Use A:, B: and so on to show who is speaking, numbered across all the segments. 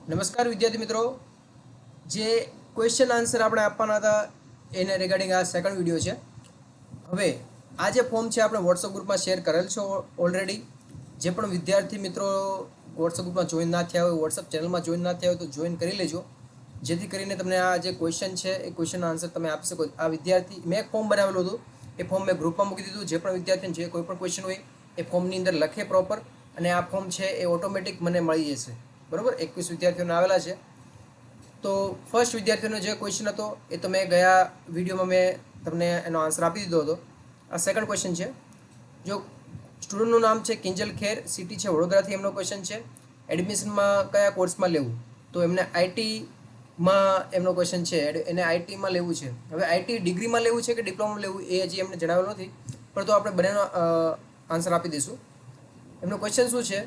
A: નમસ્કાર વિદ્યાર્થી મિત્રો, જે ક્વેશ્ચન આન્સર આપણે આપવાના હતા એને રિગાર્ડિંગ આ સેકન્ડ વિડીયો છે. હવે આ જે ફોર્મ છે આપણે વોટ્સઅપ ગ્રુપમાં શેર કરેલ છે ઓલરેડી. જે પણ વિદ્યાર્થી મિત્રો વોટ્સઅપ ગ્રુપમાં જોઈન ના થયા હોય, વોટ્સઅપ ચેનલમાં જોઈન ના થયા હોય તો જોઈન કરી લેજો, જેથી કરીને તમને આ જે ક્વેશ્ચન છે એ ક્વેશ્ચન આન્સર તમે આપી શકો. આ વિદ્યાર્થી મેં એક ફોર્મ બનાવેલું હતું, એ ફોર્મ મેં ગ્રુપમાં મૂકી દીધું. જે પણ વિદ્યાર્થીને જે કોઈ પણ ક્વેશ્ચન હોય એ ફોર્મની અંદર લખે પ્રોપર, અને આ ફોર્મ છે એ ઓટોમેટિક મને મળી જશે. બરાબર, 21 વિદ્યાર્થીઓને આવેલા છે. તો ફર્સ્ટ વિદ્યાર્થીઓનો જે ક્વેશ્ચન હતો એ તો મેં ગયા વિડીયોમાં મેં તમને એનો આન્સર આપી દીધો હતો. આ સેકન્ડ ક્વેશ્ચન છે. જો સ્ટુડન્ટનું નામ છે કિંજલ ખેર, સિટી છે વડોદરાથી. એમનો ક્વેશ્ચન છે એડમિશનમાં કયા કોર્સમાં લેવું, તો એમને આઈટીમાં એમનો ક્વેશ્ચન છે, એને આઈટીમાં લેવું છે. હવે આઈટી ડિગ્રીમાં લેવું છે કે ડિપ્લોમામાં લેવું એ હજી એમને જણાવેલું નથી, પરંતુ આપણે બંનેનો આન્સર આપી દઈશું. એમનો ક્વેશ્ચન શું છે,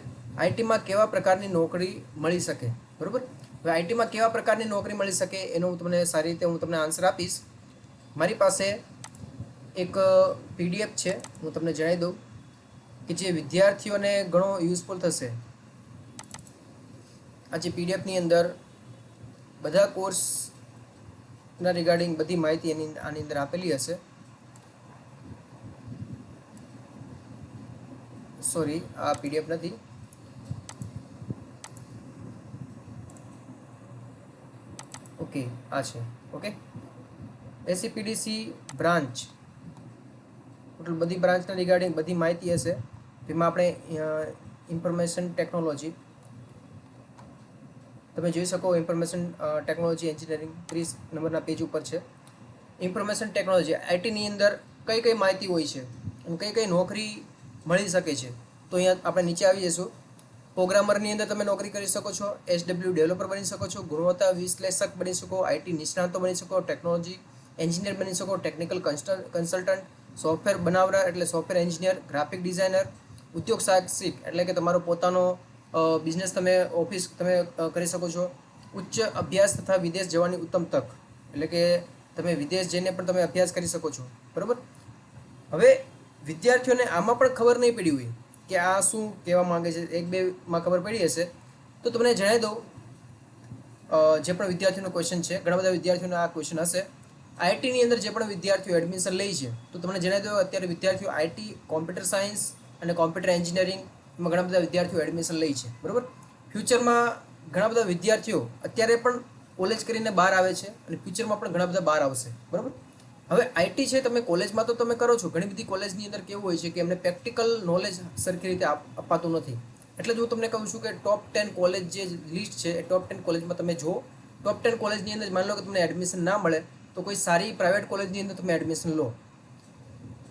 A: આઈટીમાં કેવા પ્રકારની નોકરી મળી શકે. બરાબર, હવે આઈટીમાં કેવા પ્રકારની નોકરી મળી શકે એનો હું તમને સારી રીતે તમને આન્સર આપીશ. મારી પાસે એક પીડીએફ છે, હું તમને જણાવી દઉં કે જે વિદ્યાર્થીઓને ઘણો યુઝફુલ થશે. આ જે પીડીએફની અંદર બધા કોર્સના રિગાર્ડિંગ બધી માહિતી આની અંદર આપેલી હશે. સોરી, આ પીડીએફ નથી. ઓકે, આ છે. ઓકે, એસસીપીડીસી બ્રાન્ચ, ટોટલ બધી બ્રાન્ચના રિગાર્ડિંગ બધી માહિતી હશે. તેમાં આપણે ઇન્ફોર્મેશન ટેકનોલોજી તમે જોઈ શકો. ઇન્ફોર્મેશન ટેકનોલોજી એન્જિનિયરિંગ 30 નંબરના પેજ ઉપર છે. ઇન્ફોર્મેશન ટેકનોલોજી આઈટીની અંદર કઈ કઈ માહિતી હોય છે અને કઈ કઈ નોકરી મળી શકે છે, તો અહીંયા આપણે નીચે આવી જઈશું. પ્રોગ્રામરની અંદર તમે નોકરી કરી શકો છો, એસડબલ્યુ ડેવલપર બની શકો છો, ગુણવત્તા વિશ્લેષક બની શકો, આઈટી નિષ્ણાતો બની શકો, ટેકનોલોજી એન્જિનિયર બની શકો, ટેકનિકલ કન્સલ્ટન્ટ, સોફ્ટવેર બનાવનાર એટલે સોફ્ટવેર એન્જિનિયર, ગ્રાફિક ડિઝાઇનર, ઉદ્યોગ સાહસિક એટલે કે તમારો પોતાનો બિઝનેસ તમે ઓફિસ તમે કરી શકો છો. ઉચ્ચ અભ્યાસ તથા વિદેશ જવાની ઉત્તમ તક એટલે કે તમે વિદેશ જઈને પણ તમે અભ્યાસ કરી શકો છો. બરાબર, હવે વિદ્યાર્થીઓને આમાં પણ ખબર નહીં પડી હોય કે આ શું કહેવા માંગે છે, એક બે માં ખબર પડી હશે તો તમને જણાવી દઉં. જે પણ વિદ્યાર્થીઓનો ક્વેશ્ચન છે, ઘણા બધા વિદ્યાર્થીઓનો આ ક્વેશ્ચન હશે. આઈટીની અંદર જે પણ વિદ્યાર્થીઓ એડમિશન લે છે, તો તમને જણાવી દઉં અત્યારે વિદ્યાર્થીઓ આઈટી, કોમ્પ્યુટર સાયન્સ અને કોમ્પ્યુટર એન્જિનિયરિંગ એમાં ઘણા બધા વિદ્યાર્થીઓ એડમિશન લે છે. બરાબર, ફ્યુચરમાં ઘણા બધા વિદ્યાર્થીઓ અત્યારે પણ કોલેજ કરીને બહાર આવે છે અને ફ્યુચરમાં પણ ઘણા બધા બહાર આવશે. બરાબર, હવે આઈટી છે, તમે કોલેજમાં તો તમે કરો છો, ઘણી બધી કોલેજની અંદર કેવું હોય છે કે એમને પ્રેક્ટિકલ નોલેજ સરખી રીતે અપાતું નથી. એટલે જ હું તમને કહું છું કે ટોપ 10 કોલેજ જે લિસ્ટ છે એ ટોપ 10 કોલેજમાં તમે જુઓ. ટોપ 10 કોલેજની અંદર માની લો કે તમને એડમિશન ના મળે તો કોઈ સારી પ્રાઇવેટ કોલેજની અંદર તમે એડમિશન લો.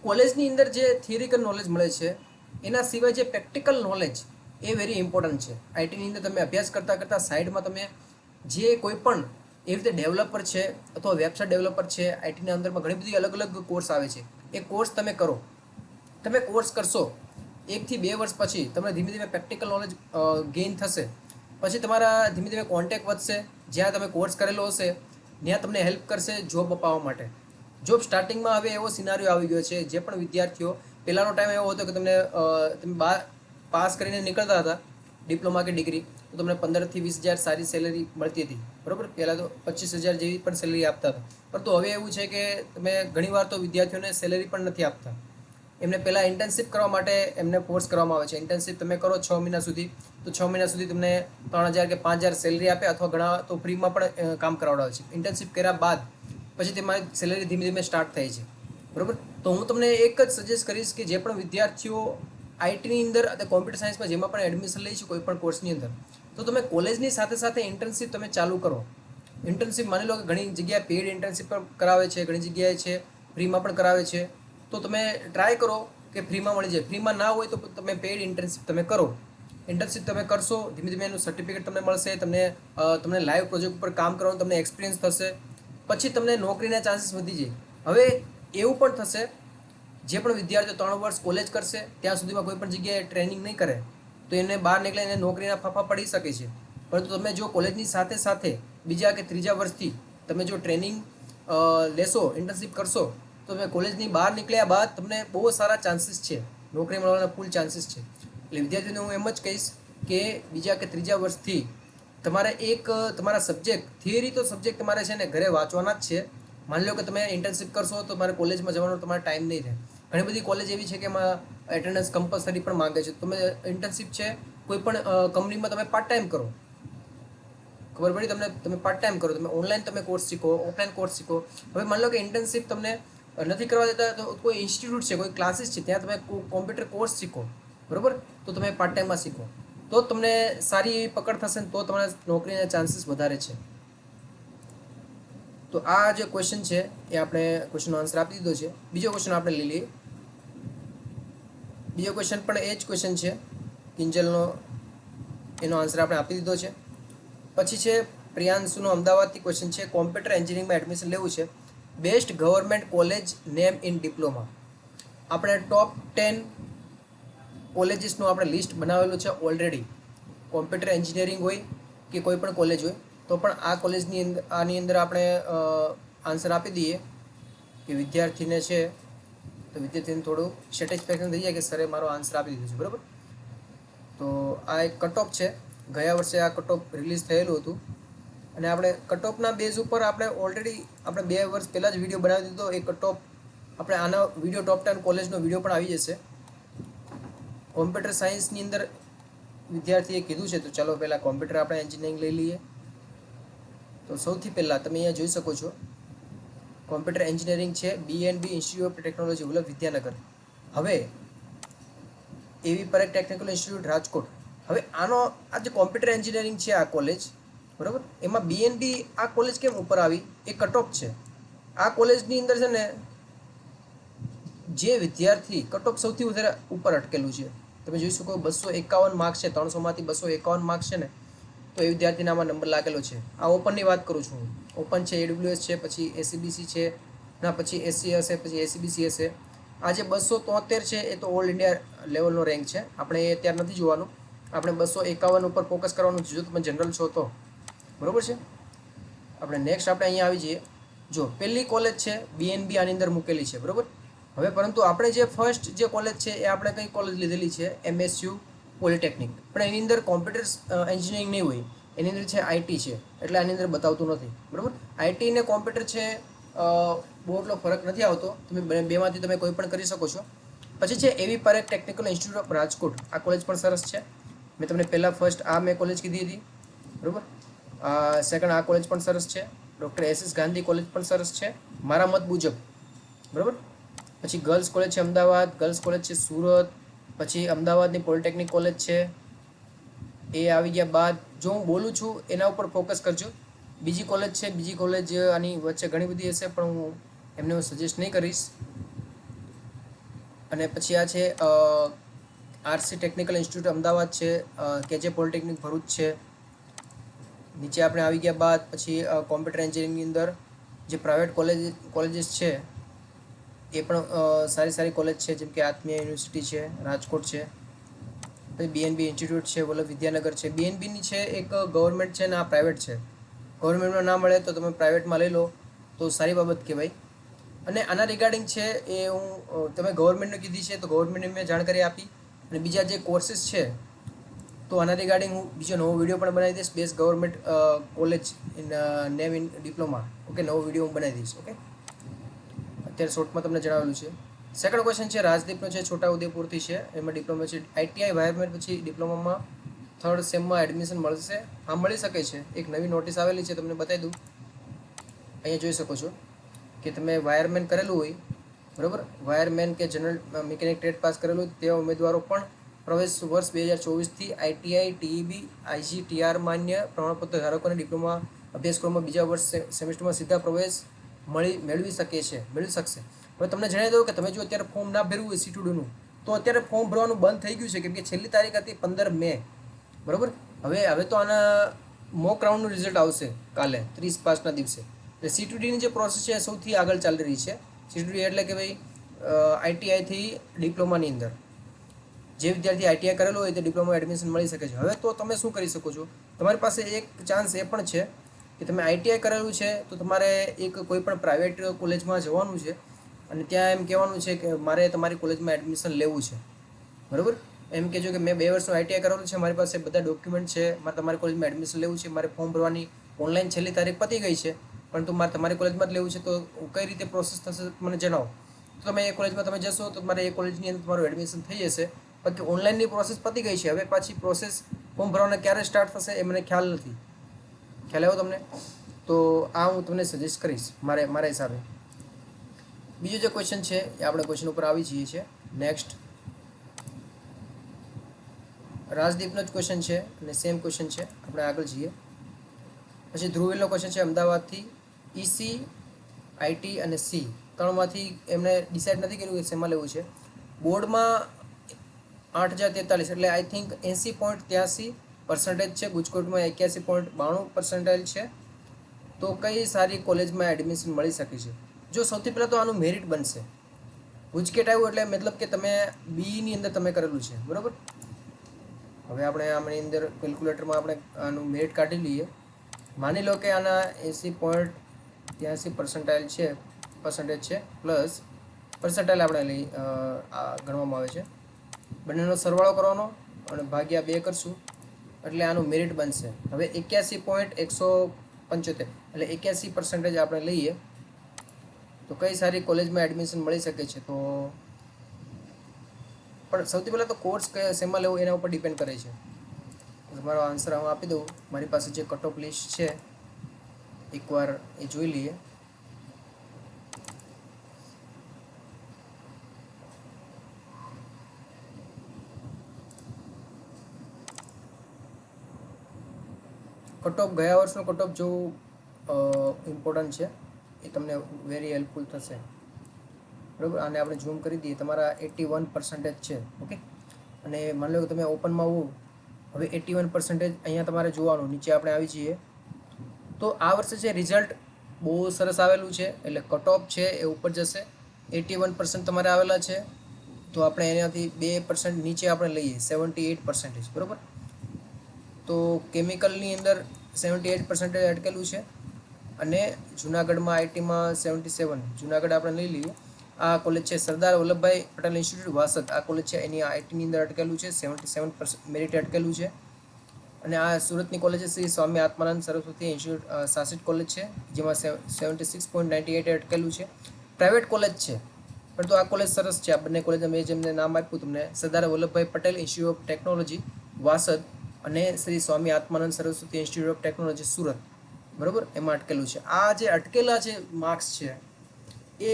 A: કોલેજની અંદર જે થિયરિકલ નોલેજ મળે છે એના સિવાય જે પ્રેક્ટિકલ નોલેજ એ વેરી ઇમ્પોર્ટન્ટ છે. આઈટીની અંદર તમે અભ્યાસ કરતાં સાઈડમાં તમે જે કોઈ પણ એવી રીતે ડેવલપર છે અથવા વેબસાઇટ ડેવલપર છે, આઈટીના અંદરમાં ઘણી બધી અલગ અલગ કોર્સ આવે છે. એ કોર્સ તમે કરો. તમે કોર્સ કરશો 1 થી 2 વર્ષ પછી તમને ધીમે ધીમે પ્રેક્ટિકલ નોલેજ ગેઇન થશે. પછી તમારા ધીમે ધીમે કોન્ટેક્ટ વધશે. જ્યાં તમે કોર્સ કરેલો હશે ત્યાં તમને હેલ્પ કરશે જોબ અપાવવા માટે. જોબ સ્ટાર્ટિંગમાં હવે એવો સિનારીઓ આવી ગયો છે, જે પણ વિદ્યાર્થીઓ પહેલાંનો ટાઈમ એવો હતો કે તમે પાસ કરીને નીકળતા હતા ડિપ્લોમા કે ડિગ્રી, તો તમને 15 થી 20 હજાર સારી સેલેરી મળતી હતી. બરાબર, પહેલાં તો 25,000 જેવી પણ સેલેરી આપતા હતા. પરંતુ હવે એવું છે કે તમે ઘણીવાર તો વિદ્યાર્થીઓને સેલેરી પણ નથી આપતા. એમને પહેલાં ઇન્ટર્નશિપ કરવા માટે એમને ફોર્સ કરવામાં આવે છે. ઇન્ટર્નશિપ તમે કરો 6 મહિના સુધી, તો 6 મહિના સુધી તમને 3,000 કે 5,000 સેલેરી આપે, અથવા ઘણા તો ફ્રીમાં પણ કામ કરાવડાવે છે. ઇન્ટર્નશિપ કર્યા બાદ પછી તમારી સેલેરી ધીમે ધીમે સ્ટાર્ટ થાય છે. બરાબર, તો હું તમને એક જ સજેસ્ટ કરીશ કે જે પણ વિદ્યાર્થીઓ આઈટીની અંદર અથવા કોમ્પ્યુટર સાયન્સમાં જેમાં પણ એડમિશન લે છે કોઈ પણ કોર્સની અંદર, તો તમે કોલેજની સાથે સાથે ઇન્ટર્નશિપ તમે ચાલુ કરો. ઇન્ટર્નશિપ માની લો કે ઘણી જગ્યાએ પેઇડ ઇન્ટર્નશિપ પણ કરાવે છે, ઘણી જગ્યાએ છે ફ્રીમાં પણ કરાવે છે. તો તમે ટ્રાય કરો કે ફ્રીમાં મળી જાય. ફ્રીમાં ના હોય તો તમે પેઇડ ઇન્ટર્નશિપ તમે કરો. ઇન્ટર્નશિપ તમે કરશો, ધીમે ધીમે એનું સર્ટિફિકેટ તમને મળશે, તમને લાઈવ પ્રોજેક્ટ ઉપર કામ કરવાનું તમને એક્સપિરિયન્સ થશે. પછી તમને નોકરીના ચાન્સીસ વધી જાય. હવે એવું પણ થશે, જે પણ વિદ્યાર્થીઓ 3 વર્ષ કોલેજ કરશે ત્યાં સુધીમાં કોઈ પણ જગ્યાએ ટ્રેનિંગ નહીં કરે તો એને બહાર નીકળીને નોકરીના ફાફા પડી શકે છે. પરંતુ તમે જો કોલેજની સાથે સાથે બીજા કે ત્રીજા વર્ષથી તમે જો ટ્રેનિંગ લેશો, ઇન્ટર્નશિપ કરશો, તો તમે કોલેજની બહાર નીકળ્યા બાદ તમને બહુ સારા ચાન્સીસ છે, નોકરી મળવાના ફૂલ ચાન્સીસ છે. એટલે વિદ્યાર્થીઓને હું એમ જ કહીશ કે બીજા કે ત્રીજા વર્ષથી તમારે એક તમારા સબ્જેક્ટ થિયરી તો સબ્જેક્ટ તમારે છે ને ઘરે વાંચવાના જ છે. માની લો કે તમે ઇન્ટર્નશિપ કરશો તો તમારે કોલેજમાં જવાનો તમારે ટાઈમ નહીં રહે. ઘણી બધી કોલેજ એવી છે કે એમાં એટેન્ડન્સ કમ્પલસરી પણ માંગે છે. તમે ઇન્ટર્નશિપ છે કોઈ પણ કંપનીમાં તમે પાર્ટ ટાઈમ કરો, ખબર પડી તમને, તમે પાર્ટ ટાઈમ કરો, તમે ઓનલાઈન તમે કોર્સ શીખો, ઓફલાઈન કોર્સ શીખો. હવે માની લો કે ઇન્ટર્નશિપ તમને નથી કરવા દેતા તો કોઈ ઇન્સ્ટિટ્યૂટ છે, કોઈ ક્લાસીસ છે, ત્યાં તમે કોમ્પ્યુટર કોર્સ શીખો, બરાબર, તો તમે પાર્ટ ટાઈમમાં શીખો તો તમને સારી એવી પકડ થશે ને તો તમારા નોકરીના ચાન્સીસ વધારે છે. તો આ જે ક્વેશ્ચન છે એ આપણે ક્વેશ્ચનનો આન્સર આપી દીધો છે. બીજો ક્વેશ્ચન આપણે લઈ લઈએ. બીજો ક્વેશ્ચન પણ એ જ ક્વેશ્ચન છે કિંજલનો, એનો આન્સર આપણે આપી દીધો છે. પછી છે પ્રિયાંશુનો અમદાવાદથી ક્વેશ્ચન છે, કોમ્પ્યુટર એન્જિનિયરિંગમાં એડમિશન લેવું છે, best government college name in diploma. આપણે ટોપ 10 કોલેજીસનું આપણે લિસ્ટ બનાવેલું છે ઓલરેડી. કોમ્પ્યુટર એન્જિનિયરિંગ હોય કે કોઈ પણ કોલેજ હોય તો પણ આ કોલેજની અંદર આની અંદર આપણે આન્સર આપી દઈએ કે વિદ્યાર્થીને છે તો વિદ્યાર્થીને થોડું સેટિસ્ફેક્શન થઈ જાય કે સરે મારો આન્સર આપી દીધો છે, બરાબર. તો આ એક કટ ઓફ છે. ગયા વર્ષે આ કટ ઓફ રિલીઝ થયેલું હતું અને આપણે કટ ઓફના બેઝ ઉપર આપણે ઓલરેડી આપણે 2 વર્ષ પહેલાં જ વિડીયો બનાવી દીધો. એ કટ ઓફ આપણે આના વિડીયો ટોપ 10 કોલેજનો વિડીયો પણ આવી જશે. કોમ્પ્યુટર સાયન્સની અંદર વિદ્યાર્થીએ કીધું છે તો ચાલો પહેલાં કોમ્પ્યુટર આપણે એન્જિનિયરિંગ લઈ લઈએ. તો સૌથી પહેલાં તમે અહીંયા જોઈ શકો છો કોમ્પ્યુટર એન્જિનિયરિંગ છે BNB institute of technology Vallabh Vidyanagar. હવે એવી પરેખ ટેકનિકલ ઇન્સ્ટિટ્યૂટ રાજકોટ. હવે આનો આ જે કોમ્પ્યુટર એન્જિનિયરિંગ છે આ કોલેજ, બરાબર, એમાં BNB આ કોલેજ કેમ ઉપર આવી? એ કટ ઓફ છે. આ કોલેજની અંદર છે ને જે વિદ્યાર્થી કટ ઓફ સૌથી વધારે ઉપર અટકેલું છે, તમે જોઈ શકો 251 માર્ક્સ છે, 300માંથી 251 માર્ક્સ છે ને, તો એ વિદ્યાર્થીને આમાં નંબર લાગેલો છે. આ ઓપનની વાત કરું છું. ઓપન છે, AWS છે, પછી ACBC છે, ના પછી SC હશે, પછી ACBC હશે. આ જે 273 છે એ તો ઓલ ઇન્ડિયા લેવલનો રેન્ક છે. આપણે એ અત્યારે નથી જોવાનું, આપણે 251 ઉપર ફોકસ કરવાનું છે જો તમે જનરલ છો તો, બરાબર છે. આપણે નેક્સ્ટ આપણે અહીંયા આવી જઈએ. જો પહેલી કોલેજ છે BNB આની અંદર મૂકેલી છે, બરાબર. હવે પરંતુ આપણે જે ફર્સ્ટ જે કોલેજ છે એ આપણે કઈ કોલેજ લીધેલી છે? MSU polytechnic. પણ એની અંદર કોમ્પ્યુટર એન્જિનિયરિંગ નહીં હોય, એની અંદર છે IT છે, એટલે આની અંદર બતાવતું નથી, બરાબર. IT ને કોમ્પ્યુટર છે બહુ એટલો ફરક નથી આવતો. તમે બેમાંથી તમે કોઈ પણ કરી શકો છો. પછી છે એવી Parekh technical institute of Rajkot. આ કોલેજ પણ સરસ છે. મેં તમને પહેલાં ફર્સ્ટ આ મેં કોલેજ કીધી હતી, બરાબર. સેકન્ડ આ કોલેજ પણ સરસ છે. ડૉક્ટર SS ગાંધી કોલેજ પણ સરસ છે મારા મત મુજબ, બરાબર. પછી ગર્લ્સ કોલેજ છે અમદાવાદ, ગર્લ્સ કોલેજ છે સુરત, પછી અમદાવાદની પોલિટેકનિક કોલેજ છે. એ આવી ગયા બાદ જો હું બોલું છું એના ઉપર ફોકસ કરજો. બીજી કોલેજ છે, બીજી કોલેજ આની વચ્ચે ઘણી બધી હશે પણ હું એમને હું સજેસ્ટ નહીં કરીશ. અને પછી આ છે RC ટેકનિકલ ઇન્સ્ટિટ્યૂટ અમદાવાદ છે, KJ પોલિટેકનિક ભરૂચ છે. નીચે આપણે આવી ગયા બાદ પછી કોમ્પ્યુટર એન્જિનિયરિંગની અંદર જે પ્રાઇવેટ કોલેજીસ છે એ પણ સારી સારી કોલેજ છે, જેમ કે આત્મીય યુનિવર્સિટી છે રાજકોટ છે, પછી BNB ઇન્સ્ટિટ્યૂટ છે વલ્લભ વિદ્યાનગર છે. BNBની છે એક ગવર્મેન્ટ છે ને આ પ્રાઇવેટ છે. ગવર્મેન્ટમાં ના મળે તો તમે પ્રાઇવેટમાં લઈ લો તો સારી બાબત કહેવાય. અને આના રિગાર્ડિંગ છે એ હું તમે ગવર્મેન્ટને કીધી છે તો ગવર્મેન્ટને મેં જાણકારી આપી. અને બીજા જે કોર્સીસ છે તો આના રિગાર્ડિંગ હું બીજો નવો વિડીયો પણ બનાવી દઈશ, best government college in name in diploma. Okay, નવો વિડીયો હું બનાવી દઈશ. ઓકે, અત્યારે શોર્ટમાં તમને જણાવેલું છે. સેકન્ડ ક્વેશ્ચન છે રાજદીપનો છે, છોટાઉદેપુરથી છે. એમાં ડિપ્લોમા છે ITI વાયરમેન્ટ, પછી ડિપ્લોમામાં 3rd સેમમાં એડમિશન મળશે. હા, મળી શકે છે. એક નવી નોટિસ આવેલી છે, તમને બતાવી દઉં. અહીંયા જોઈ શકો છો કે તમે વાયરમેન કરેલું હોય, બરાબર, વાયરમેન કે જનરલ મિકેનિક ટ્રેડ પાસ કરેલું હોય તેવા ઉમેદવારો પણ પ્રવેશ વર્ષ 2024થી ITI TEB IGTR માન્ય પ્રમાણપત્ર ધારકોને ડિપ્લોમા અભ્યાસક્રમમાં બીજા વર્ષ સેમેસ્ટરમાં સીધા પ્રવેશ મેળવી શકશે. હવે તમને જણાવી દઉં કે તમે જો અત્યારે ફોર્મ ના ભર્યું હોય C2Dનું તો અત્યારે ફોર્મ ભરવાનું બંધ થઈ ગયું છે, કેમ કે છેલ્લી તારીખ હતી 15 મે, બરાબર. હવે તો આના મોક રાઉન્ડનું રિઝલ્ટ આવશે કાલે 30/5ના દિવસે. એટલે C2Dની જે પ્રોસેસ છે એ સૌથી આગળ ચાલી રહી છે. C2D એટલે કે ભાઈ ITIથી ડિપ્લોમાની અંદર જે વિદ્યાર્થી ITI કરેલો હોય તે ડિપ્લોમા એડમિશન મળી શકે છે. હવે તો તમે શું કરી શકો છો, તમારી પાસે એક ચાન્સ એ પણ છે કે તમે ITI કરેલું છે તો તમારે એક કોઈ પણ પ્રાઇવેટ કોલેજમાં જવાનું છે અને ત્યાં એમ કહેવાનું છે કે મારે તમારી કોલેજમાં એડમિશન લેવું છે, બરાબર. એમ કહેજો કે મેં 2 વર્ષનું આઈટીઆઈ કરેલું છે, મારી પાસે બધા ડોક્યુમેન્ટ છે, મારે તમારી કોલેજમાં એડમિશન લેવું છે, મારે ફોર્મ ભરવાની ઓનલાઈન છેલ્લી તારીખ પતી ગઈ છે, પરંતુ મારે તમારી કોલેજમાં જ લેવું છે, તો કઈ રીતે પ્રોસેસ થશે મને જણાવો. તો તમે એ કોલેજમાં તમે જશો તો તમારે એ કોલેજની અંદર તમારું એડમિશન થઈ જશે. બાકી ઓનલાઈનની પ્રોસેસ પતી ગઈ છે, હવે પાછી પ્રોસેસ ફોર્મ ભરવાના ક્યારે સ્ટાર્ટ થશે એ મને ખ્યાલ નથી. ખ્યાલ આવ્યો તમને? તો આ હું તમને સજેસ્ટ કરીશ મારા હિસાબે. બીજો જે ક્વેશ્ચન છે એ આપણે ક્વેશ્ચન ઉપર આવી જઈએ છીએ. નેક્સ્ટ રાજદીપનો જ ક્વેશ્ચન છે અને સેમ ક્વેશ્ચન છે, આપણે આગળ જઈએ. પછી ધ્રુવીલનો ક્વેશ્ચન છે, અમદાવાદથી ઈસી, આઈટી અને સી ત્રણમાંથી એમને ડિસાઇડ નથી કર્યું કે શેમાં લેવું છે. બોર્ડમાં 8043 એટલે આઈ થિંક 80.83% છે, ગુજકોટમાં 81.92% છે. તો કઈ સારી કોલેજમાં એડમિશન મળી શકે છે? જો સૌથી પહેલાં તો આનું મેરિટ બનશે. ગુજકેટ આવ્યું એટલે મતલબ કે તમે બીની અંદર તમે કરેલું છે, બરાબર. હવે આપણે આમની અંદર કેલ્ક્યુલેટરમાં આપણે આનું મેરિટ કાઢી લઈએ. માની લો કે આના 80.83% છે, પર્સન્ટેજ છે, પ્લસ પર્સન્ટાઇલ આપણે લઈ ગણવામાં આવે છે. બંનેનો સરવાળો કરવાનો અને ભાગ્યા 2 કરશું એટલે આનું મેરિટ બનશે. હવે 81.175 એટલે 81% આપણે લઈએ તો કઈ સારી કોલેજમાં એડમિશન મળી શકે છે? તો પણ સૌથી પહેલાં તો કોર્સ શેમાં લેવો એના ઉપર ડિપેન્ડ કરે છે. તમારો આન્સર હું આપી દઉં. મારી પાસે જે કટ ઓફ લિસ્ટ છે એકવાર એ જોઈ લઈએ. કટ ઓફ ગયા વર્ષનો કટ ઓફ જો ઇમ્પોર્ટન્ટ છે એ તમને વેરી હેલ્પફુલ થશે, બરાબર. આને આપણે ઝૂમ કરી દઈએ. તમારા 81% છે, ઓકે. અને માની લો કે તમે ઓપનમાં આવો, હવે 81% અહીંયા તમારે જોવાનું. નીચે આપણે આવી જઈએ તો આ વર્ષે છે રિઝલ્ટ બહુ સરસ આવેલું છે, એટલે કટ ઓફ છે એ ઉપર જશે. 81% તમારે આવેલા છે તો આપણે એનાથી 2% નીચે આપણે લઈએ 78%, બરાબર. તો કેમિકલની અંદર 78% અટકેલું છે અને જુનાગઢમાં આઈટીમાં 77. જુનાગઢ આપણે લઈ લઈએ. આ કોલેજ છે સરદાર વલ્લભભાઈ પટેલ ઇન્સ્ટિટ્યૂટ વાસદ. આ કોલેજ છે એની આઈટીની અંદર અટકેલું છે, 77% મેરિટ અટકેલું છે. અને આ સુરતની કોલેજ છે શ્રી સ્વામી આત્માનંદ સરસ્વતી ઇન્સ્ટિટ્યૂટ શાસિત કોલેજ છે, જેમાં 76.98 અટકેલું છે. પ્રાઇવેટ કોલેજ છે પરંતુ આ કોલેજ સરસ છે. આ બંને કોલેજ મેં જેમને નામ આપ્યું તમને, Sardar Vallabhbhai Patel institute of technology Vasad અને Shri Swami Atmanand Saraswati institute of technology Surat, બરાબર, એમાં અટકેલું છે. આ જે અટકેલા છે માર્ક્સ છે એ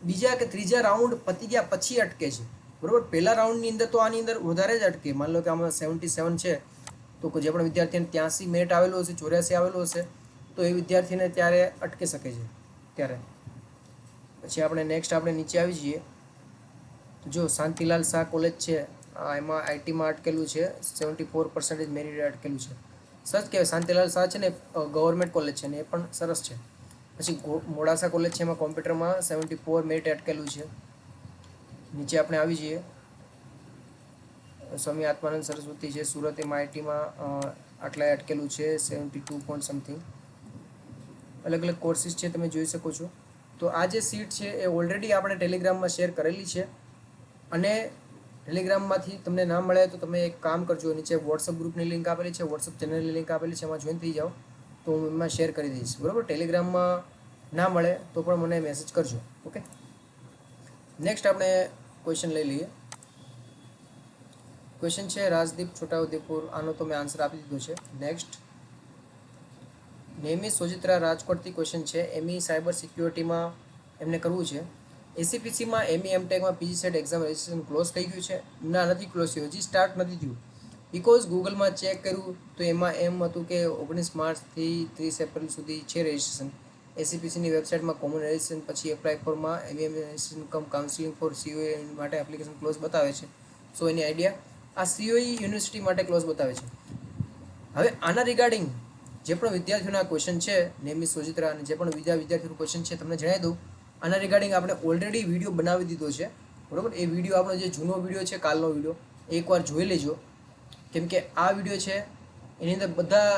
A: બીજા કે ત્રીજા રાઉન્ડ પતી ગયા પછી અટકે છે, બરાબર. પહેલા રાઉન્ડની અંદર તો આની અંદર વધારે જ અટકે. માની લો કે આમાં 77 છે તો જે પણ વિદ્યાર્થીને 83 મેરિટ આવેલું હશે, 84 આવેલું હશે તો એ વિદ્યાર્થીને ત્યારે અટકી શકે છે ત્યારે. પછી આપણે નેક્સ્ટ આપણે નીચે આવી જઈએ તો જો શાંતિલાલ શાહ કોલેજ છે, એમાં આઈટીમાં અટકેલું છે, 74% મેરિટ અટકેલું છે. સરસ કહેવાય. શાંતિલાલ શાહ છે ને ગવર્મેન્ટ કોલેજ છે ને એ પણ સરસ છે. પછી મોડાસા કોલેજ છે, એમાં કોમ્પ્યુટરમાં 74 મેરિટ અટકેલું છે. નીચે આપણે આવી જઈએ સ્વામી આત્માનંદ સરસ્વતી છે સુરત, એમાં આઈટીમાં આટલા અટકેલું છે, 72 પોઈન્ટ સમથિંગ. અલગ અલગ કોર્સિસ છે, તમે જોઈ શકો છો. તો આ જે સીટ છે એ ઓલરેડી આપણે ટેલિગ્રામમાં શેર કરેલી છે અને ટેલિગ્રામમાંથી તમને ના મળે તો તમે એક કામ કરજો, નીચે વોટ્સઅપ ગ્રુપની લિંક આપેલી છે, વોટ્સઅપ ચેનલની લિંક આપેલી છે, એમાં જોઈન થઈ જાઓ તો હું એમાં શેર કરી દઈશ, બરાબર. ટેલિગ્રામમાં ના મળે તો પણ મને મેસેજ કરજો, ઓકે. નેક્સ્ટ આપણે ક્વેશ્ચન લઈ લઈએ. ક્વેશ્ચન છે રાજદીપ છોટાઉદેપુર. આનો તો મેં આન્સર આપી દીધો છે. નેક્સ્ટ નેમી સોજિત્રા રાજકોટથી ક્વેશ્ચન છે. એમઈ સાયબર સિક્યોરિટીમાં એમને કરવું છે. એસીપીસીમાં એમઈ એમટેકમાં PG SET exam registration close થઈ ગયું છે? ના, નથી ક્લોઝ થયું, હજી સ્ટાર્ટ નથી થયું. બિકોઝ ગૂગલમાં ચેક કર્યું તો એમાં એમ હતું કે 19 માર્ચથી 30 એપ્રિલ સુધી છે રજિસ્ટ્રેશન. એસીપીસીની વેબસાઇટમાં કોમન રજિસ્ટ્રેશન પછી એપ્લાય ફોરમાં એમઈએમ રજિસ્ટ્રેશન કમ કાઉન્સિલિંગ ફોર સીઓઈ માટે એપ્લિકેશન ક્લોઝ બતાવે છે. સો એની આઈડિયા આ સીઓઈ યુનિવર્સિટી માટે ક્લોઝ બતાવે છે. હવે આના રિગાર્ડિંગ જે પણ વિદ્યાર્થીઓના ક્વેશ્ચન છે નેમી સોજિત્રા અને જે પણ બીજા વિદ્યાર્થીઓનો ક્વેશ્ચન છે તમને જણાવી દઉં. આના રિગાર્ડિંગ આપણે ઓલરેડી વિડીયો બનાવી દીધો છે, બરાબર. એ વિડીયો આપણો જે જૂનો વિડીયો છે, કાલનો વિડીયો, એકવાર જોઈ લેજો, કેમ કે આ વિડીયો છે એની અંદર બધા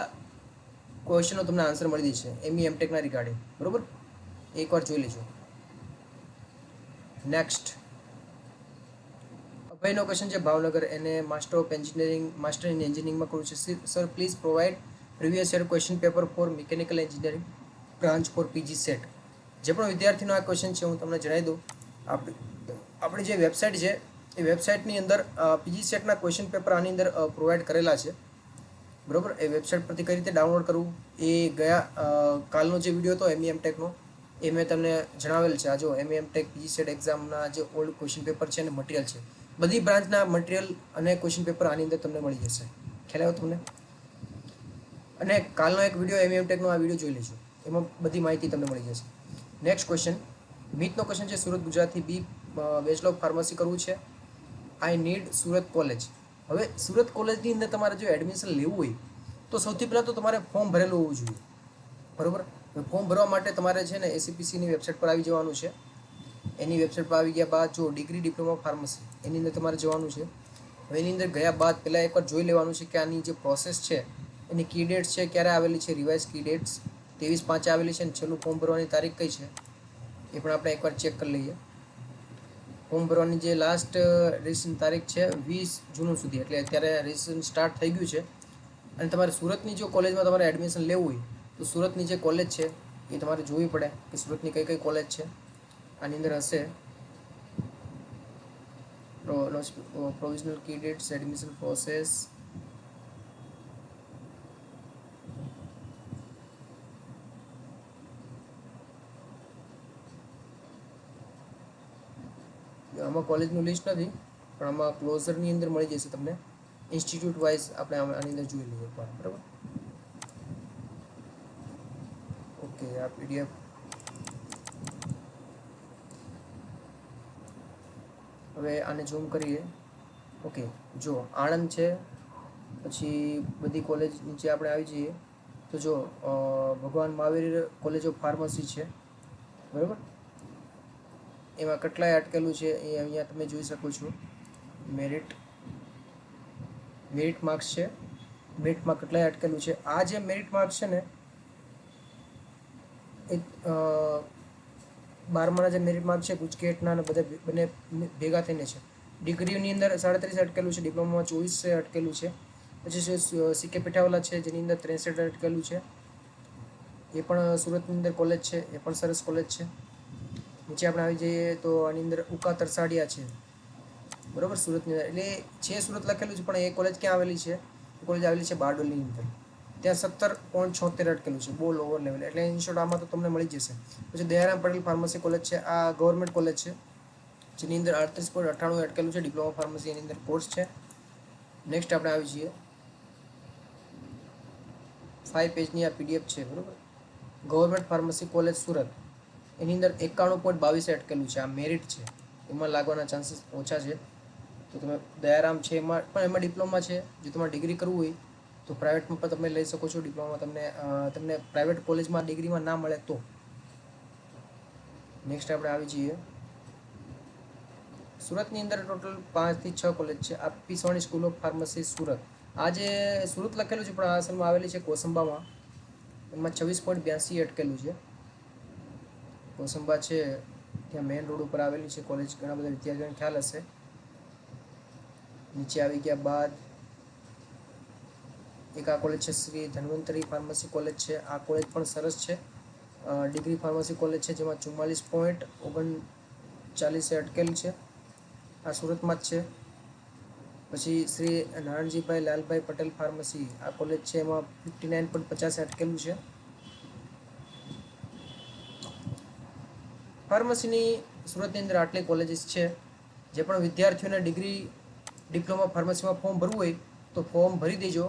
A: ક્વેશ્ચનો તમને આન્સર મળી જશે એમઈ એમટેકના રિગાર્ડિંગ, બરાબર. એકવાર જોઈ લેજો. નેક્સ્ટ પહેલો ક્વેશ્ચન છે ભાવનગર એને master of engineering master in એન્જિનિયરિંગમાં કરવું છે. Sir please provide previous year question paper for mechanical engineering branch for PG set. જે પણ વિદ્યાર્થીનો આ ક્વેશ્ચન છે હું તમને જણાવી દઉં. આપણી જે વેબસાઇટ છે એ વેબસાઇટની અંદર પીજી સેટના ક્વેશ્ચન પેપર આની અંદર પ્રોવાઈડ કરેલા છે. બરાબર, એ વેબસાઇટ પરથી કઈ રીતે ડાઉનલોડ કરવું એ ગયા કાલનો જે વિડીયો હતો MEM ટેકનો એ મેં તમને જણાવેલ છે. આ જો MEM ટેક પીજી સેટ એક્ઝામના જે ઓલ્ડ ક્વેશ્ચન પેપર છે અને મટીરિયલ છે, બધી બ્રાન્ચના મટીરિયલ અને ક્વેશ્ચન પેપર આની અંદર તમને મળી જશે. ખ્યાલ આવ્યો તમને? અને કાલનો એક વિડીયો MEM ટેકનો આ વિડીયો જોઈ લેજો, એમાં બધી માહિતી તમને મળી જશે. નેક્સ્ટ ક્વેશ્ચન, મિતનો ક્વેશ્ચન છે સુરત ગુજરાતથી બી બેચલર ઓફ ફાર્મસી કરવું છે. I need Surat college. હવે સુરત કોલેજની અંદર તમારે જો એડમિશન લેવું હોય તો સૌથી પહેલાં તો તમારે ફોર્મ ભરેલું હોવું જોઈએ. બરાબર, ફોર્મ ભરવા માટે તમારે છે ને ACPCની વેબસાઇટ પર આવી જવાનું છે. એની વેબસાઇટ પર આવી ગયા બાદ જો ડિગ્રી ડિપ્લોમા ફાર્મસી એની અંદર તમારે જવાનું છે. હવે એની અંદર ગયા બાદ પહેલાં એકવાર જોઈ લેવાનું છે કે આની જે પ્રોસેસ છે એની કી ડેટ્સ છે ક્યારે આવેલી છે. રિવાઇઝ કી ડેટ્સ 23/5 આવેલી છે અને છેલ્લું ફોર્મ ભરવાની તારીખ કઈ છે એ પણ આપણે એકવાર ચેક કરી લઈએ. ફોર્મ ભરવાની જે લાસ્ટ રજિસ્ટ્રેશન તારીખ છે 20 જૂન સુધી, એટલે અત્યારે રજિસ્ટ્રેશન સ્ટાર્ટ થઈ ગયું છે. અને તમારે સુરતની જો કોલેજમાં તમારે એડમિશન લેવું હોય તો સુરતની જે કોલેજ છે એ તમારે જોવી પડે કે સુરતની કઈ કઈ કોલેજ છે. આની અંદર હશે પ્રોવિઝનલ કી ડેટ્સ, એડમિશન પ્રોસેસ, આમાં કોલેજનું લિસ્ટ નથી પણ આમાં ક્લોઝરની અંદર મળી જશે તમને. ઇન્સ્ટિટ્યૂટ વાઇઝ આપણે આની અંદર જોઈ લઈએ એકવાર. બરાબર, ઓકે. આ PDF હવે આને ઝૂમ કરીએ. ઓકે, જો આણંદ છે, પછી બધી કોલેજ નીચે આપણે આવી જઈએ તો જો ભગવાન મહાવીર કોલેજ ઓફ ફાર્મસી છે. બરાબર, એમાં કેટલાય અટકેલું છે એ અહીંયા તમે જોઈ શકો છો. મેરિટ માર્ક્સ છે, મેરિટમાં કેટલાય અટકેલું છે. આ જે મેરિટ માર્ક્સ છે ને એ 12માના જે મેરિટ માર્ક્સ છે ગુજકેટના અને બધા બંને ભેગા થઈને છે. ડિગ્રીની અંદર 37 અટકેલું છે, ડિપ્લોમામાં 24 અટકેલું છે. પછી CK પીઠાવાલા છે જેની અંદર 63 અટકેલું છે. એ પણ સુરતની અંદર કોલેજ છે, એ પણ સરસ કોલેજ છે. નીચે આપણે આવી જઈએ તો આની અંદર ઉકા તરસાડિયા છે. બરાબર, સુરતની અંદર એટલે છે સુરત લખેલું છે પણ એ કોલેજ ક્યાં આવેલી છે? કોલેજ આવેલી છે બારડોલીની અંદર. ત્યાં 17.76 અટકેલું છે, બહુ લોવર લેવલ. એટલે ઇનશોર્ટ આમાં તો તમને મળી જશે. પછી દયારામ પટેલ ફાર્મસી કોલેજ છે, આ ગવર્મેન્ટ કોલેજ છે જેની અંદર 38.98 અટકેલું છે. ડિપ્લોમા ફાર્મસી એની અંદર કોર્સ છે. નેક્સ્ટ આપણે આવી જઈએ, 5 પેજની આ PDF છે. બરાબર, ગવર્મેન્ટ ફાર્મસી કોલેજ સુરત એની અંદર 91.22 અટકેલું છે. આ મેરિટ છે, એમાં લાગવાના ચાન્સીસ ઓછા છે. તો તમે દયારામ છે એમાં ડિપ્લોમા છે. જો તમારે ડિગ્રી કરવું હોય તો પ્રાઇવેટમાં પણ તમે લઈ શકો છો. ડિપ્લોમા તમને પ્રાઇવેટ કોલેજમાં ડિગ્રીમાં ના મળે તો. નેક્સ્ટ આપણે આવી જઈએ, સુરતની અંદર ટોટલ 5 થી 6 કોલેજ છે. આ પીસવાણી સ્કૂલ ઓફ ફાર્મસી સુરત. આ જે સુરત લખેલું છે પણ આ અસલમાં આવેલી છે કોસંબામાં. એમાં 26.82 અટકેલું છે. કોસંબા છે ત્યાં મેઇન રોડ ઉપર આવેલી છે કોલેજ. ઘણા બધા વિદ્યાર્થીઓને ખ્યાલ હશે. નીચે આવી ગયા બાદ એક આ કોલેજ છે શ્રી ધન્વંતરી ફાર્મસી કોલેજ છે. આ કોલેજ પણ સરસ છે. ડિગ્રી ફાર્મસી કોલેજ છે જેમાં 44.39 અટકેલું છે. આ સુરતમાં જ છે. પછી શ્રી નારણજીભાઈ લાલભાઈ પટેલ ફાર્મસી આ કોલેજ છે, એમાં 59.50 અટકેલું છે. ફાર્મસીની સુરતની અંદર આટલી કોલેજીસ છે. જે પણ વિદ્યાર્થીઓને ડિગ્રી ડિપ્લોમા ફાર્મસીમાં ફોર્મ ભરવું હોય તો ફોર્મ ભરી દેજો.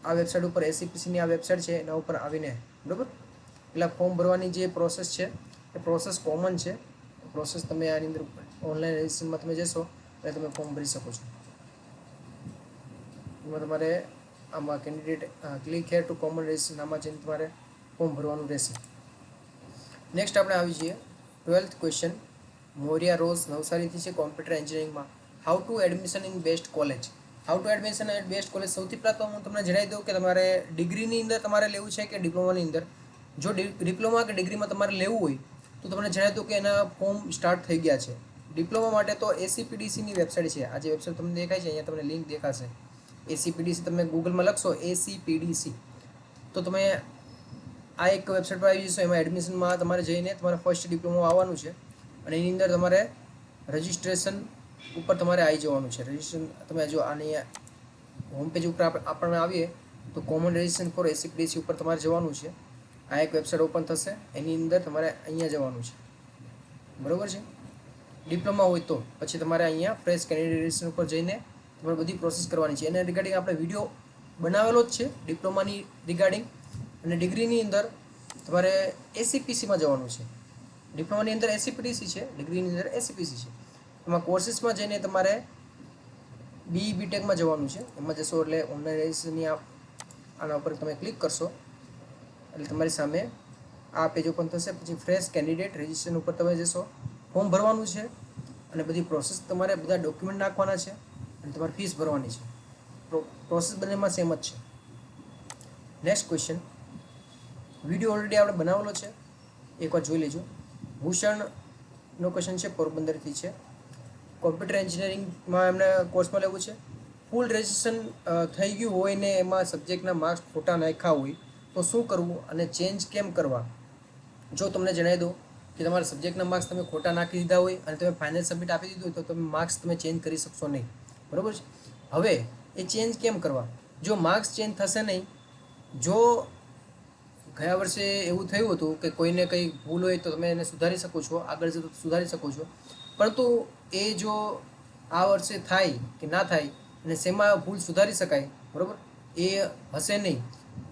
A: આ વેબસાઇટ ઉપર ACPCની આ વેબસાઇટ છે એના ઉપર આવીને. બરાબર, એટલે ફોર્મ ભરવાની જે પ્રોસેસ છે એ પ્રોસેસ કોમન છે. પ્રોસેસ તમે આની અંદર ઓનલાઈન રજિસ્ટ્રેશનમાં તમે જશો એટલે તમે ફોર્મ ભરી શકો છો. એમાં તમારે આમાં candidate click here to common registration આમાં જઈને તમારે ફોર્મ ભરવાનું રહેશે. નેક્સ્ટ આપણે આવી જઈએ 12th ક્વેશ્ચન. મોરિયા રોઝ નવસારીથી છે કોમ્પ્યુટર એન્જિનિયરિંગમાં. How to admission in best college. How to admission in best college. સૌથી પહેલાં તો હું તમને જણાવી દઉં કે તમારે ડિગ્રીની અંદર તમારે લેવું છે કે ડિપ્લોમાની અંદર. જો ડિપ્લોમા કે ડિગ્રીમાં તમારે લેવું હોય તો તમને જણાવી દઉં કે એના ફોર્મ સ્ટાર્ટ થઈ ગયા છે. ડિપ્લોમા માટે તો એસીપીડીસીની વેબસાઇટ છે. આ જે વેબસાઇટ તમને દેખાય છે અહીંયા તમને લિંક દેખાશે. એસીપીડીસી તમે ગૂગલમાં લખશો એસીપીડીસી તો તમે આ એક વેબસાઇટ પર આવી જશો. એમાં એડમિશનમાં તમારે જઈને તમારે ફર્સ્ટ ડિપ્લોમા આવવાનું છે અને એની અંદર તમારે રજિસ્ટ્રેશન ઉપર તમારે આવી જવાનું છે. રજિસ્ટ્રેશન તમે જો આની હોમ પેજ ઉપર આપણને આવીએ તો કોમન રજિસ્ટ્રેશન ફોર એસીપીડીસી ઉપર તમારે જવાનું છે. આ એક વેબસાઇટ ઓપન થશે, એની અંદર તમારે અહીંયા જવાનું છે, બરાબર છે. ડિપ્લોમા હોય તો પછી તમારે અહીંયા ફ્રેશ કેન્ડિડેટ રજિસ્ટ્રેશન ઉપર જઈને તમારે બધી પ્રોસેસ કરવાની છે. એના રિગાર્ડિંગ આપણે વિડીયો બનાવેલો જ છે ડિપ્લોમાની રિગાર્ડિંગ. અને ડિગ્રીની અંદર તમારે એસીપીસીમાં જવાનું છે. ડિપ્લોમાની અંદર એસીપીડીસી છે, ડિગ્રીની અંદર એસીપીસી છે. એમાં કોર્સીસમાં જઈને તમારે બીટેકમાં જવાનું છે. એમાં જશો એટલે ઓનલાઈન રજિસ્ટ્રેશનની આના ઉપર તમે ક્લિક કરશો એટલે તમારી સામે આ પેજ ઓપન થશે. પછી ફ્રેશ કેન્ડિડેટ રજિસ્ટ્રેશન ઉપર તમે જશો, ફોર્મ ભરવાનું છે અને બધી પ્રોસેસ તમારે બધા ડોક્યુમેન્ટ નાખવાના છે અને તમારે ફીસ ભરવાની છે. પ્રોસેસ બંનેમાં સેમ જ છે. નેક્સ્ટ ક્વેશ્ચન, વિડીયો ઓલરેડી આપણે બનાવેલો છે, એકવાર જોઈ લેજો. ભૂષણનો ક્વેશ્ચન છે, પોરબંદરથી છે. કોમ્પ્યુટર એન્જિનિયરિંગમાં એમને કોર્સમાં લેવું છે. ફૂલ રજિસ્ટ્રેશન થઈ ગયું હોય ને એમાં સબ્જેક્ટના માર્ક્સ ખોટા નાખ્યા હોય તો શું કરવું અને ચેન્જ કેમ કરવા? જો તમને જણાવી દો કે તમારા સબ્જેક્ટના માર્ક્સ તમે ખોટા નાખી દીધા હોય અને તમે ફાઇનલ સબમિટ આપી દીધું હોય તો તમે માર્ક્સ તમે ચેન્જ કરી શકશો નહીં, બરાબર છે. હવે એ ચેન્જ કેમ કરવા? જો માર્ક્સ ચેન્જ થશે નહીં, જો ગયા વર્ષે એવું થયું હતું કે કોઈને કંઈ ભૂલ હોય તો તમે એને સુધારી શકો છો, આગળ જતો સુધારી શકો છો, પરંતુ એ જો આ વર્ષે થાય કે ના થાય અને શેમાં ભૂલ સુધારી શકાય, બરાબર, એ હશે નહીં,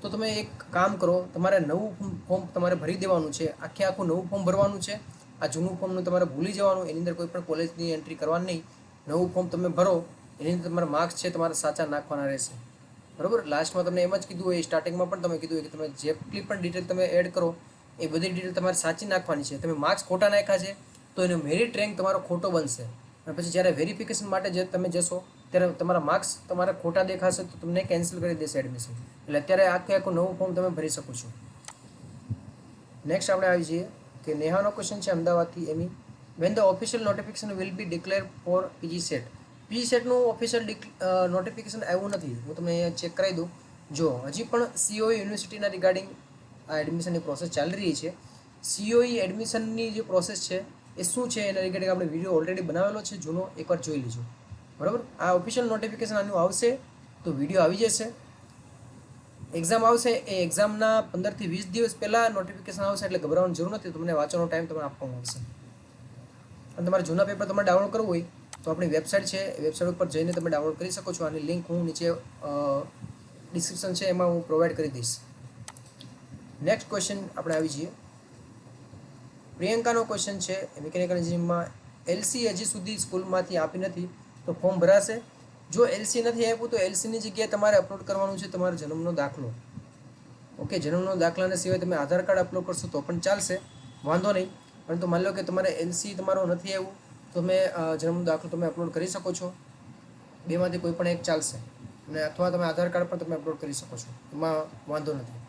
A: તો તમે એક કામ કરો, તમારે નવું ફોર્મ તમારે ભરી દેવાનું છે. આખું નવું ફોર્મ ભરવાનું છે. આ જૂનું ફોર્મનું તમારે ભૂલી જવાનું, એની અંદર કોઈ પણ કોલેજની એન્ટ્રી કરવાની નહીં. નવું ફોર્મ તમે ભરો, એની અંદર તમારા માર્ક્સ છે તમારે સાચા નાખવાના રહેશે, બરાબર. લાસ્ટમાં તમને એમ જ કીધું હોય, સ્ટાર્ટિંગમાં પણ તમે કીધું હોય કે તમે જેટલી પણ ડિટેલ તમે એડ કરો એ બધી ડિટેલ તમારે સાચી નાખવાની છે. તમે માર્ક્સ ખોટા નાખ્યા છે તો એનો મેરિટ રેન્ક તમારો ખોટો બનશે અને પછી જ્યારે વેરિફિકેશન માટે જે તમે જશો ત્યારે તમારા માર્ક્સ તમારા ખોટા દેખાશે તો તમને કેન્સલ કરી દેશે એડમિશન. એટલે અત્યારે આખું નવું ફોર્મ તમે ભરી શકો છો. નેક્સ્ટ આપણે આવી જઈએ કે નેહાનો ક્વેશ્ચન છે અમદાવાદથી Ami. When the official notification will be declare for PG SET. PG સેટનું ઓફિશિયલ નોટિફિકેશન આવ્યું નથી. હું તમને ચેક કરાવી દઉં. જો હજી પણ સીઓઈ યુનિવર્સિટીના રિગાર્ડિંગ આ એડમિશનની પ્રોસેસ ચાલી રહી છે. સીઓઈ એડમિશનની જે પ્રોસેસ છે એ શું છે એના રિગાર્ડિંગ આપણે વિડીયો ઓલરેડી બનાવેલો છે જૂનો, એકવાર જોઈ લીજો, બરાબર. આ ઓફિશિયલ નોટિફિકેશન આનું આવશે તો વિડીયો આવી જશે. એક્ઝામ આવશે એ એક્ઝામના 15 થી 20 દિવસ પહેલાં નોટિફિકેશન આવશે, એટલે ગભરાવાની જરૂર નથી. તમને વાંચવાનો ટાઈમ તમને આપવામાં આવશે. અને તમારે જૂના પેપર તમારે ડાઉનલોડ કરવું હોય તો આપણી વેબસાઇટ છે, એ વેબસાઇટ ઉપર જઈને તમે ડાઉનલોડ કરી શકો છો. આની લિંક હું નીચે ડિસ્ક્રિપ્શન છે એમાં હું પ્રોવાઈડ કરી દઈશ. નેક્સ્ટ ક્વેશ્ચન આપણે આવી જઈએ. પ્રિયંકાનો ક્વેશ્ચન છે મિકેનિકલ એન્જિનિયરિંગમાં એલસી હજી સુધી સ્કૂલમાંથી આપી નથી તો ફોર્મ ભરાશે? જો એલસી નથી આપ્યું તો એલસીની જગ્યાએ તમારે અપલોડ કરવાનું છે તમારો જન્મનો દાખલો. ઓકે, જન્મનો દાખલાના સિવાય તમે આધાર કાર્ડ અપલોડ કરશો તો પણ ચાલશે, વાંધો નહીં. પરંતુ માની લો કે તમારે એલસી તમારો નથી આવ્યું તો તમે જન્મનો દાખલો તમે અપલોડ કરી શકો છો. બેમાંથી કોઈ પણ એક ચાલશે, અને અથવા તમે આધાર કાર્ડ પણ તમે અપલોડ કરી શકો છો, એમાં વાંધો નથી.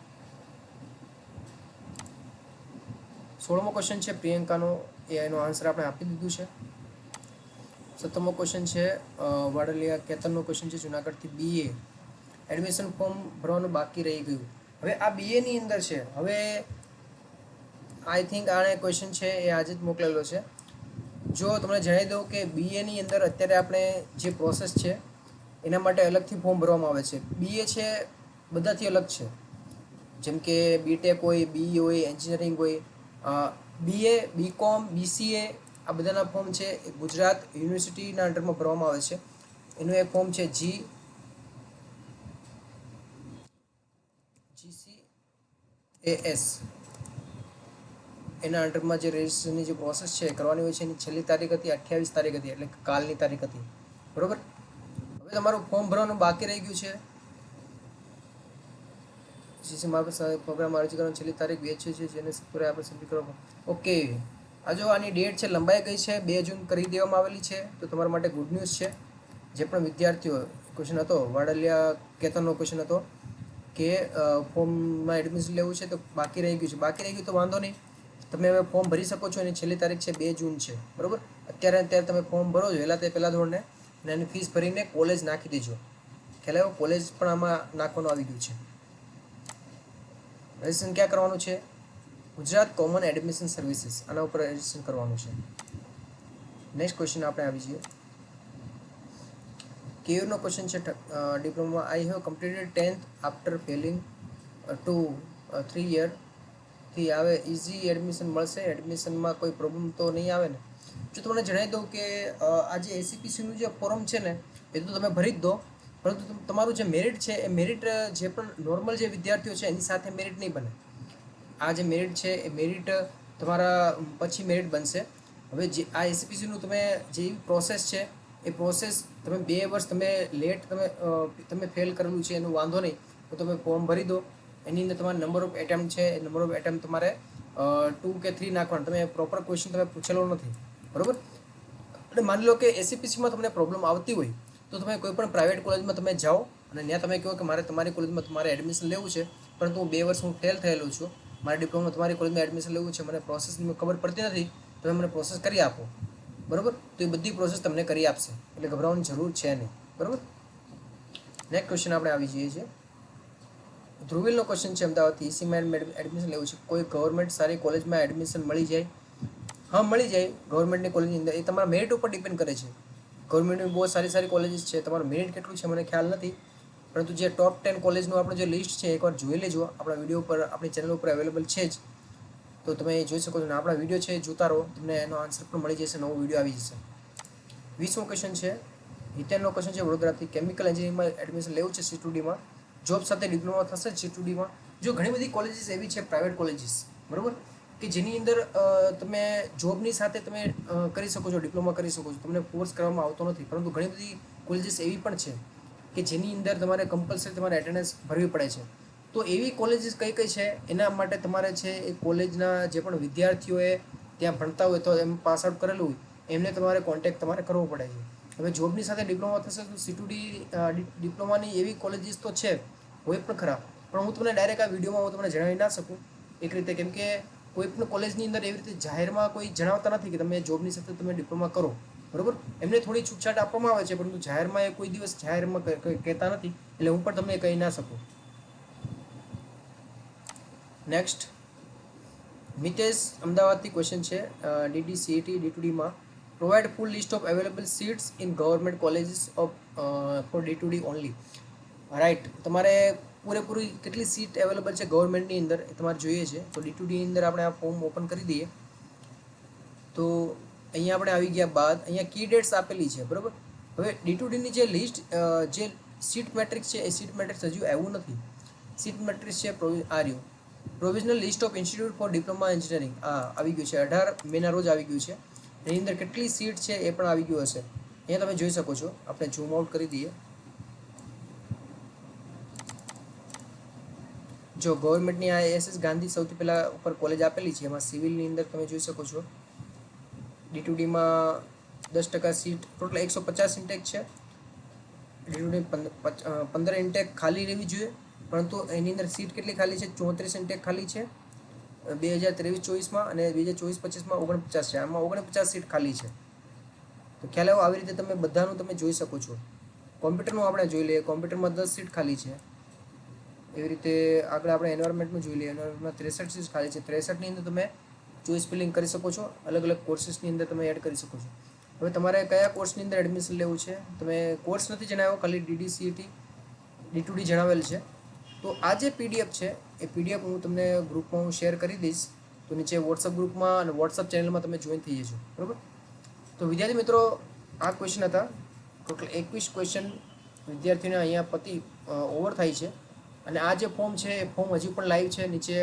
A: 16મો ક્વેશ્ચન છે પ્રિયંકાનો, એ એનો આન્સર આપણે આપી દીધું છે. 17મો ક્વેશ્ચન છે વાડલિયા કેતનનો ક્વેશ્ચન છે જુનાગઢથી. બીએ એડમિશન ફોર્મ ભરવાનું બાકી રહી ગયું. હવે આ બીએની અંદર છે. હવે આઈ થિંક આને ક્વેશ્ચન છે એ આજે જ મોકલેલો છે. જો તમને જણાવી દઉં કે બીએની અંદર અત્યારે આપણે જે પ્રોસેસ છે એના માટે અલગથી ફોર્મ ભરવામાં આવે છે. બીએ છે બધાથી અલગ છે. જેમ કે બીટેક હોય, બી હોય, એન્જિનિયરિંગ હોય, બીએ, બીકોમ, બીસીએ, આ બધાના ફોર્મ છે એ ગુજરાત યુનિવર્સિટીના અંડરમાં ભરવામાં આવે છે. એનું એક ફોર્મ છે GCAS. એના અંડરમાં જે રજિસ્ટ્રેશનની જે પ્રોસેસ છે કરવાની હોય છે એની છેલ્લી તારીખ હતી 28 તારીખ હતી, એટલે કાલની તારીખ હતી, બરાબર. હવે તમારું ફોર્મ ભરવાનું બાકી રહી ગયું છે. જીસી માર્ફત પ્રોગ્રામ અરજી કરવાની છેલ્લી તારીખ 2 છે જેને સત્વરે આપણે સબમિટ કરવા. ઓકે, આ જો આની ડેટ છે લંબાઈ ગઈ છે, 2 જૂન કરી દેવામાં આવેલી છે. તો તમારા માટે ગુડ ન્યૂઝ છે. જે પણ વિદ્યાર્થીઓ ક્વેશ્ચન હતો વાડલિયા કેતનનો ક્વેશ્ચન હતો કે ફોર્મમાં એડમિશન લેવું છે તો બાકી રહી ગયું છે. બાકી રહી ગયું તો વાંધો નહીં, તમે હવે ફોર્મ ભરી શકો છો. એની છેલ્લી તારીખ છે 2 જૂન છે, બરાબર. અત્યારે તમે ફોર્મ ભરો છો વહેલા તે પહેલા ધોરણે, અને એની ફીસ ભરીને કોલેજ નાખી દેજો. ખ્યાલ આવ્યો? કોલેજ પણ આમાં નાખવાનું આવી ગયું છે. રજિસ્ટ્રેશન ક્યાં કરવાનું છે? ગુજરાત કોમન એડમિશન સર્વિસીસ, આના ઉપર રજિસ્ટ્રેશન કરવાનું છે. નેક્સ્ટ ક્વેશ્ચન આપણે આવી જઈએ. કેયુરનો ક્વેશ્ચન છે. Diploma I have completed 10th after Fehling 3 year થી આવે ઇઝી એડમિશન મળશે? એડમિશનમાં કોઈ પ્રોબ્લેમ તો નહીં આવે ને? જો તમને જણાવી દઉં કે આ જે એસીપીસીનું જે ફોર્મ છે ને એ તો તમે ભરી જ દો, પરંતુ તમારું જે મેરિટ છે એ મેરિટ જે પણ નોર્મલ જે વિદ્યાર્થીઓ છે એની સાથે મેરિટ નહીં બને. આ જે મેરિટ છે એ મેરિટ તમારા પછી મેરિટ બનશે. હવે જે આ એસીપીસીનું તમે જે પ્રોસેસ છે એ પ્રોસેસ તમે 2 વર્ષ તમે લેટ તમે ફેલ કરેલું છે એનું વાંધો નહીં, તો તમે ફોર્મ ભરી દો. એની અંદર તમારે નંબર ઓફ એટેમ્પ છે, એ નંબર ઓફ એટેમ્પ તમારે 2 કે 3 નાખવાનું. તમે પ્રોપર ક્વેશ્ચન તમે પૂછેલો નથી, બરાબર. અને માની લો કે એસીપીસીમાં તમને પ્રોબ્લેમ આવતી હોય તો તમે કોઈ પણ પ્રાઇવેટ કોલેજમાં તમે જાઓ અને ત્યાં તમે કહો કે મારે તમારી કોલેજમાં તમારે એડમિશન લેવું છે, પરંતુ હું 2 વર્ષ હું ફેલ થયેલો છું, મારે ડિપ્લોમા તમારી કોલેજમાં એડમિશન લેવું છે, મને પ્રોસેસની ખબર પડતી નથી, તમે મને પ્રોસેસ કરી આપો, બરાબર. તો એ બધી પ્રોસેસ તમને કરી આપશે, એટલે ગભરાવાની જરૂર છે નહીં, બરાબર. નેક્સ્ટ ક્વેશ્ચન આપણે આવી જઈએ છીએ. ધ્રુવીલનો ક્વેશ્ચન છે. અમદાવાદથી ઈસીમાં એડમિશન લેવું છે, કોઈ ગવર્મેન્ટ સારી કોલેજમાં એડમિશન મળી જાય? હા, મળી જાય. ગવર્મેન્ટની કોલેજની અંદર એ તમારા મેરિટ ઉપર ડિપેન્ડ કરે છે. ગવર્મેન્ટની બહુ સારી કોલેજીસ છે. તમારું મેરિટ કેટલું છે મને ખ્યાલ નથી, પરંતુ જે ટોપ 10 કોલેજનું આપણું જે લિસ્ટ છે એકવાર જોઈ લેજો. આપણા વિડીયો ઉપર, આપણી ચેનલ ઉપર અવેલેબલ છે જ, તો તમે એ જોઈ શકો છો. અને આપણા વિડીયો છે જોતા રહો, તમને એનો આન્સર પણ મળી જશે, નવો વિડીયો આવી જશે. 20મો ક્વેશ્ચન છે. હિતેનનો ક્વેશ્ચન છે વડોદરાથી. કેમિકલ એન્જિનિયરિંગમાં એડમિશન લેવું છે C2Dમાં, જોબ સાથે ડિપ્લોમા થશે C2Dમાં? જો ઘણી બધી કોલેજીસ એવી છે, પ્રાઇવેટ કોલેજીસ, બરાબર, કે જેની અંદર તમે જોબની સાથે તમે કરી શકો છો, ડિપ્લોમા કરી શકો છો, તમને ફોર્સ કરવામાં આવતો નથી. પરંતુ ઘણી બધી કોલેજીસ એવી પણ છે કે જેની અંદર તમારે કમ્પલસરી તમારે એટેન્ડન્સ ભરવી પડે છે. તો એવી કોલેજીસ કઈ કઈ છે એના માટે તમારે છે એ કોલેજના જે પણ વિદ્યાર્થીઓએ ત્યાં ભણતા હોય તો એમ પાસ આઉટ કરેલું હોય એમને તમારે કોન્ટેક્ટ તમારે કરવો પડે છે. હવે જોબની સાથે ડિપ્લોમા થશે તો C2D ડિપ્લોમાની એવી કોલેજીસ તો છે, હોય પણ ખરા, પણ હું તમને ડાયરેક્ટ આ વિડીયોમાં હું તમને જણાવી ના શકું એક રીતે, કેમ કે કોઈ પણ કોલેજની અંદર એવી રીતે જાહેરમાં કોઈ જણાવતા નથી કે તમે જોબની સાથે તમે ડિપ્લોમા કરો, બરાબર. એમને થોડી છૂટછાટ આપવામાં આવે છે, પરંતુ જાહેરમાં એ કોઈ દિવસ જાહેરમાં કહેતા નથી, એટલે હું પણ તમને કહી ના શકું. નેક્સ્ટ મિતેશ અમદાવાદથી ક્વેશ્ચન છે. DDCET D2Dમાં provide full list of available seats in government colleges of for D2D only. Right, તમારે પૂરેપૂરી કેટલી સીટ અવેલેબલ છે ગવર્મેન્ટની અંદર એ તમારે જોઈએ છે. તો D2Dની અંદર આપણે આ ફોર્મ ઓપન કરી દઈએ તો અહીંયા આપણે આવી ગયા બાદ અહીંયા કી ડેટ્સ આપેલી છે, બરાબર. હવે D2Dની જે લિસ્ટ જે સીટ મેટ્રિક્સ છે એ સીટ મેટ્રિક્સ હજુ આવ્યું નથી. સીટ મેટ્રિક્સ છે આર્યું provisional list of institute for diploma engineering આવી ગયું છે, 18 મેના રોજ આવી ગયું છે. એની અંદર કેટલી સીટ છે એ પણ આવી ગયું હશે, અહીંયા તમે જોઈ શકો છો. આપણે ઝૂમ આઉટ કરી દઈએ. જો ગવર્મેન્ટની આ SS ગાંધી સૌથી પહેલાં ઉપર કોલેજ આપેલી છે, એમાં સિવિલની અંદર તમે જોઈ શકો છો. D2Dમાં 10% સીટ, ટોટલ 150 ઇન્ટેક છે. D2D 15 ઇન્ટેક ખાલી રહેવી જોઈએ, પરંતુ એની અંદર સીટ કેટલી ખાલી છે? 34 ઇન્ટેક ખાલી છે 2023-24માં, અને 2024-25માં 49 છે. આમાં 49 સીટ ખાલી છે. તો ખ્યાલ આવ્યો? આવી રીતે તમે બધાનું તમે જોઈ શકો છો. કોમ્પ્યુટરનું આપણે જોઈ લઈએ. કોમ્પ્યુટરમાં 10 સીટ ખાલી છે. એવી રીતે આગળ આપણે એન્વાયરમેન્ટનું જોઈ લઈએ. એન્વાયરમેન્ટમાં 63 સીટ ખાલી છે. 63ની અંદર તમે ચોઈસ ફિલિંગ કરી શકો છો. અલગ અલગ કોર્સીસની અંદર તમે એડ કરી શકો છો. હવે તમારે કયા કોર્સની અંદર એડમિશન લેવું છે? તમે કોર્સ નથી જણાવ્યો, ખાલી DDCET D2D જણાવેલ છે. તો આ જે PDF છે એ PDF હું તમને ગ્રુપમાં હું શેર કરી દઈશ, તો નીચે વોટ્સઅપ ગ્રુપમાં અને વોટ્સઅપ ચેનલમાં તમે જોઈન થઈ જજો, બરાબર. તો વિદ્યાર્થી મિત્રો, આ ક્વેશ્ચન હતા. ટોટલ 21 ક્વેશ્ચન વિદ્યાર્થીઓને અહીંયા ઓવર થાય છે. અને આ જે ફોર્મ છે એ ફોર્મ હજી પણ લાઈવ છે. નીચે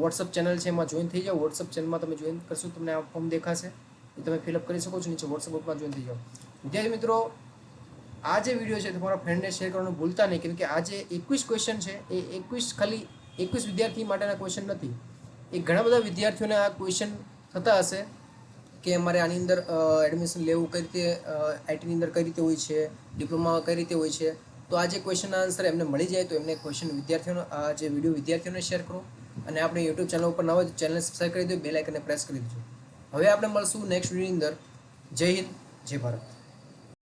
A: વોટ્સઅપ ચેનલ છે, એમાં જોઈન થઈ જાઓ. વોટ્સઅપ ચેનલમાં તમે જોઈન કરશો તમને આ ફોર્મ દેખાશે, એ તમે ફિલઅપ કરી શકો છો. નીચે વોટ્સઅપ ગ્રુપમાં જોઈન થઈ જાઓ. વિદ્યાર્થી મિત્રો, આ જે વિડીયો છે તમારા ફ્રેન્ડને શેર કરવાનું ભૂલતા નહીં, કેમ કે આ જે 21 ક્વેશ્ચન છે એ 21 ખાલી 21 વિદ્યાર્થી માટેના ક્વેશ્ચન નથી. એ ઘણા બધા વિદ્યાર્થીઓને આ ક્વેશ્ચન થતા હશે કે અમારે આની અંદર એડમિશન લેવું કઈ રીતે, આઈટીની અંદર કઈ રીતે હોય છે, ડિપ્લોમામાં કઈ રીતે હોય છે. તો આ જે ક્વેશ્ચનના આન્સર એમને મળી જાય તો એમને ક્વેશ્ચન વિદ્યાર્થીઓનો આ જે વિડીયો વિદ્યાર્થીઓને શેર કરો, અને આપણી યુટ્યુબ ચેનલ ઉપર નવા ચેનલ સબસ્ક્રાઈબ કરી દો, બેલ આઇકનને પ્રેસ કરી દેજો. હવે આપણે મળશું નેક્સ્ટ વિડીયોની અંદર. જય હિન્દ, જય ભારત.